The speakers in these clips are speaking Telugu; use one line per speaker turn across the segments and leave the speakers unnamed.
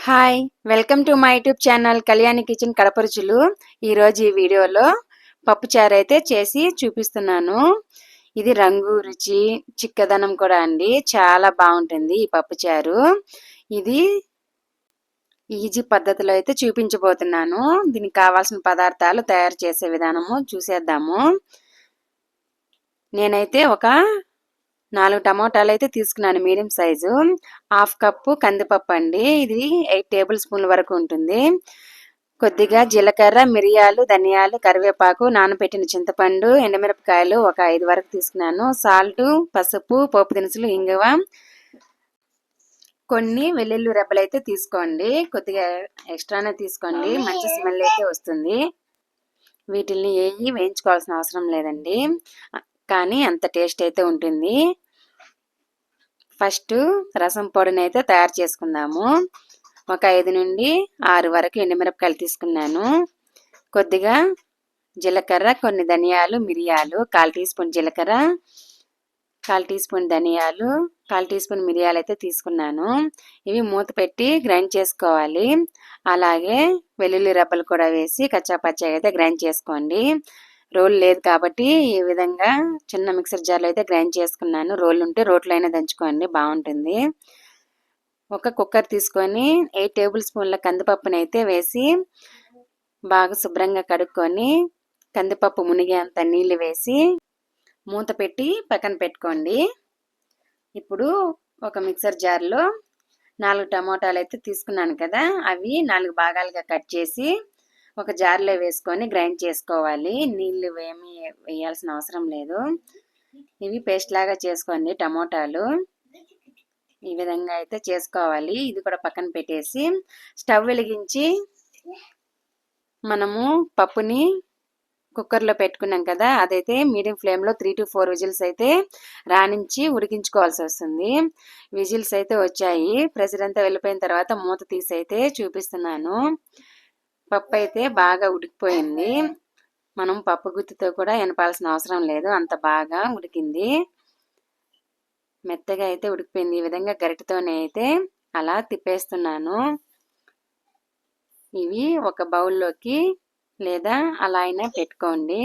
Hi welcome to my YouTube channel Kalyani kitchen Kadapa రుచులు. ఈరోజు ఈ వీడియోలో పప్పుచారు అయితే చేసి చూపిస్తున్నాను. ఇది రంగు రుచి చిక్కదనం కూడా అండి, చాలా బాగుంటుంది ఈ పప్పుచారు. ఇది ఈజీ పద్ధతిలో అయితే చూపించబోతున్నాను. దీనికి కావాల్సిన పదార్థాలు తయారు చేసే విధానము చూసేద్దాము. నేనైతే ఒక 4 టమోటాలు అయితే తీసుకున్నాను, మీడియం సైజు. 1/2 కప్పు కందిపప్పు అండి, ఇది 8 టేబుల్ స్పూన్ల వరకు ఉంటుంది. కొద్దిగా జీలకర్ర, మిరియాలు, ధనియాలు, కరివేపాకు, నానబెట్టిన చింతపండు, ఎండుమిరపకాయలు ఒక 5 వరకు తీసుకున్నాను. సాల్ట్, పసుపు, పోపు దినుసులు, ఇంగువ, కొన్ని వెల్లుల్లి రెబ్బలు అయితే తీసుకోండి. కొద్దిగా ఎక్స్ట్రానే తీసుకోండి, మంచి స్మెల్ అయితే వస్తుంది. వీటిల్ని వేయించుకోవాల్సిన అవసరం లేదండి, కానీ అంత టేస్ట్ అయితే ఉంటుంది. ఫస్ట్ రసం పొడిని అయితే తయారు చేసుకుందాము. ఒక 5 నుండి 6 వరకు ఎండుమిరపకాయలు తీసుకున్నాను. కొద్దిగా జీలకర్ర, కొన్ని ధనియాలు, మిరియాలు, 1/4 టీ స్పూన్ జీలకర్ర, 1/4 టీ స్పూన్ ధనియాలు, 1/4 టీ స్పూన్ మిరియాలు అయితే తీసుకున్నాను. ఇవి మూత పెట్టి గ్రైండ్ చేసుకోవాలి. అలాగే వెల్లుల్లి రెబ్బలు కూడా వేసి కచ్చాపచ్చాగా అయితే గ్రైండ్ చేసుకోండి. రోల్ లేదు కాబట్టి ఈ విధంగా చిన్న మిక్సర్ జార్లో అయితే గ్రైండ్ చేసుకున్నాను. రోల్ ఉంటే రోట్లో అయినా దంచుకోండి, బాగుంటుంది. ఒక కుక్కర్ తీసుకొని 8 టేబుల్ స్పూన్ల కందిపప్పుని అయితే వేసి బాగా శుభ్రంగా కడుక్కొని కందిపప్పు మునిగేంత నీళ్ళు వేసి మూత పెట్టి పక్కన పెట్టుకోండి. ఇప్పుడు ఒక మిక్సర్ జార్లో 4 టమోటాలు అయితే తీసుకున్నాను కదా, అవి 4 భాగాలుగా కట్ చేసి ఒక జార్లో వేసుకొని గ్రైండ్ చేసుకోవాలి. నీళ్ళు ఏమీ వేయాల్సిన అవసరం లేదు. ఇవి పేస్ట్ లాగా చేసుకోండి టమోటాలు. ఈ విధంగా అయితే చేసుకోవాలి. ఇది కూడా పక్కన పెట్టేసి స్టవ్ వెలిగించి మనము పప్పుని కుక్కర్లో పెట్టుకున్నాం కదా, అదైతే మీడియం ఫ్లేమ్లో 3 to 4 విజిల్స్ అయితే రానించి ఉడికించుకోవాల్సి వస్తుంది. విజిల్స్ అయితే వచ్చాయి. ప్రెషర్ అంతా వెళ్ళిపోయిన తర్వాత మూత తీసి అయితే చూపిస్తున్నాను. పప్పు అయితే బాగా ఉడికిపోయింది. మనం పప్పు గుత్తితో కూడా ఎనపాల్సిన అవసరం లేదు, అంత బాగా ఉడికింది. మెత్తగా అయితే ఉడికిపోయింది. ఈ విధంగా గరిటెతోనే అయితే అలా తిప్పేస్తున్నాను. ఇవి ఒక బౌల్లోకి లేదా అలా అయినా పెట్టుకోండి.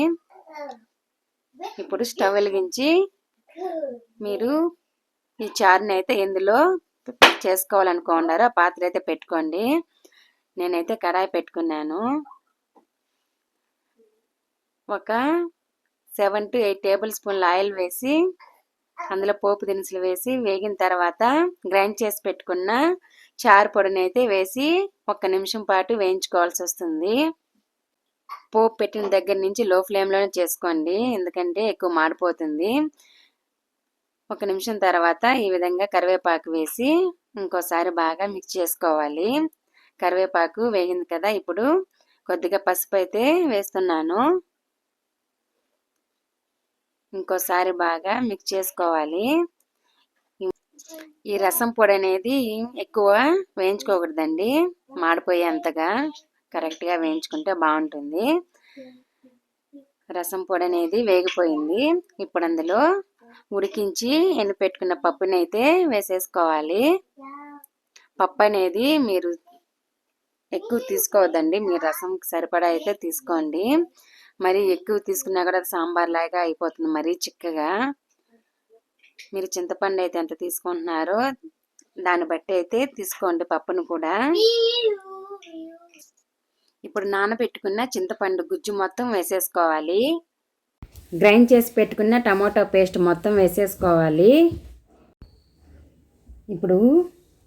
ఇప్పుడు స్టవ్ వెలిగించి మీరు ఈ చారుని అయితే ఎందులో చేసుకోవాలనుకుంటారో ఆ పాత్ర అయితే పెట్టుకోండి. నేనైతే కడాయి పెట్టుకున్నాను. ఒక 7 to 8 టేబుల్ స్పూన్ల ఆయిల్ వేసి అందులో పోపు దినుసులు వేసి వేగిన తర్వాత గ్రైండ్ చేసి పెట్టుకున్న చారు పొడిని అయితే వేసి 1 నిమిషం పాటు వేయించుకోవాల్సి వస్తుంది. పోపు పెట్టిన దగ్గర నుంచి లో ఫ్లేమ్లోనే చేసుకోండి, ఎందుకంటే ఎక్కువ మాడిపోతుంది. 1 నిమిషం తర్వాత ఈ విధంగా కరివేపాకు వేసి ఇంకోసారి బాగా మిక్స్ చేసుకోవాలి. కరివేపాకు వేగింది కదా, ఇప్పుడు కొద్దిగా పసుపు అయితే వేస్తున్నాను. ఇంకోసారి బాగా మిక్స్ చేసుకోవాలి. ఈ రసం పొడి అనేది ఎక్కువ వేయించుకోకూడదండి, మాడిపోయేంతగా కరెక్ట్గా వేయించుకుంటే బాగుంటుంది. రసం పొడి అనేది వేగిపోయింది. ఇప్పుడు అందులో ఉడికించి పెట్టుకున్న పప్పుని అయితే వేసేసుకోవాలి. పప్పు అనేది మీరు ఎక్కువ తీసుకోవద్దండి, మీరు రసంకి సరిపడా అయితే తీసుకోండి. మరి ఎక్కువ తీసుకున్నా కూడా సాంబార్ లాగా అయిపోతుంది, మరీ చిక్కగా. మీరు చింతపండు అయితే ఎంత తీసుకుంటున్నారో దాన్ని బట్టి అయితే తీసుకోండి పప్పును కూడా. ఇప్పుడు నానబెట్టుకున్న చింతపండు గుజ్జు మొత్తం వేసేసుకోవాలి. గ్రైండ్ చేసి పెట్టుకున్న టమాటో పేస్ట్ మొత్తం వేసేసుకోవాలి. ఇప్పుడు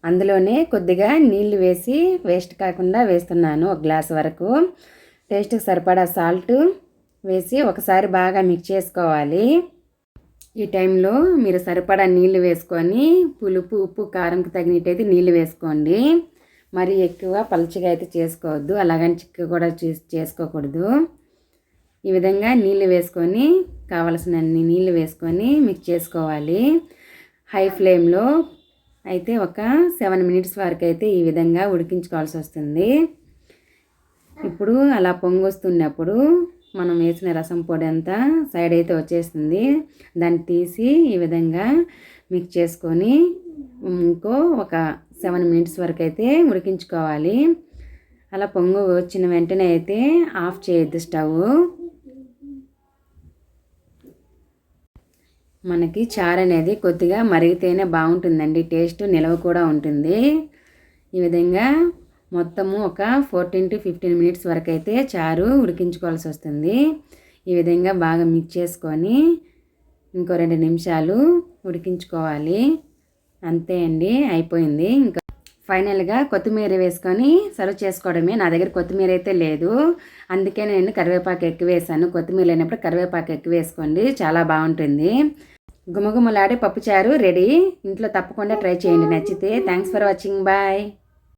అందులోనే కొద్దిగా నీళ్లు వేసి వేస్ట్ కాకుండా వేస్తున్నాను, 1 గ్లాస్ వరకు. టేస్ట్కి సరిపడా సాల్ట్ వేసి ఒకసారి బాగా మిక్స్ చేసుకోవాలి. ఈ టైంలో మీరు సరిపడా నీళ్లు వేసుకొని పులుపు, ఉప్పు, కారంకి తగినట్టయితే నీళ్లు వేసుకోండి. మరి ఎక్కువ పలుచగా అయితే చేసుకోవద్దు, అలాగని చిక్క కూడా చేసుకోకూడదు. ఈ విధంగా నీళ్లు వేసుకొని కావలసినన్ని నీళ్లు వేసుకొని మిక్స్ చేసుకోవాలి. హై ఫ్లేమ్లో అయితే ఒక 7 మినిట్స్ వరకు అయితే ఈ విధంగా ఉడికించుకోవాల్సి వస్తుంది. ఇప్పుడు అలా పొంగొస్తున్నప్పుడు మనం వేసిన రసం పొడి అంతా సైడ్ అయితే వచ్చేస్తుంది. దాన్ని తీసి ఈ విధంగా మిక్స్ చేసుకొని ఇంకో ఒక 7 మినిట్స్ వరకు అయితే ఉడికించుకోవాలి. అలా పొంగు వచ్చిన వెంటనే అయితే ఆఫ్ చేయొద్దు స్టవ్. మనకి చారు అనేది కొద్దిగా మరిగితేనే బాగుంటుందండి, టేస్ట్ నిలవ కూడా ఉంటుంది. ఈ విధంగా మొత్తము ఒక 14 to 15 మినిట్స్ వరకు అయితే చారు ఉడికించుకోవాల్సి వస్తుంది. ఈ విధంగా బాగా మిక్స్ చేసుకొని ఇంకో 2 నిమిషాలు ఉడికించుకోవాలి. అంతే అండి, అయిపోయింది. ఇంకా ఫైనల్గా కొత్తిమీర వేసుకొని సర్వ్ చేసుకోవడమే. నా దగ్గర కొత్తిమీర అయితే లేదు, అందుకే నేను కరివేపాకు ఎక్కువ వేసాను. కొత్తిమీర లేనప్పుడు కరివేపాకు ఎక్కువ వేసుకోండి, చాలా బాగుంటుంది. గుమగుమలాడే పప్పుచారు రెడీ. ఇంట్లో తప్పకుండా ట్రై చేయండి, నచ్చితే. Thanks for watching, bye.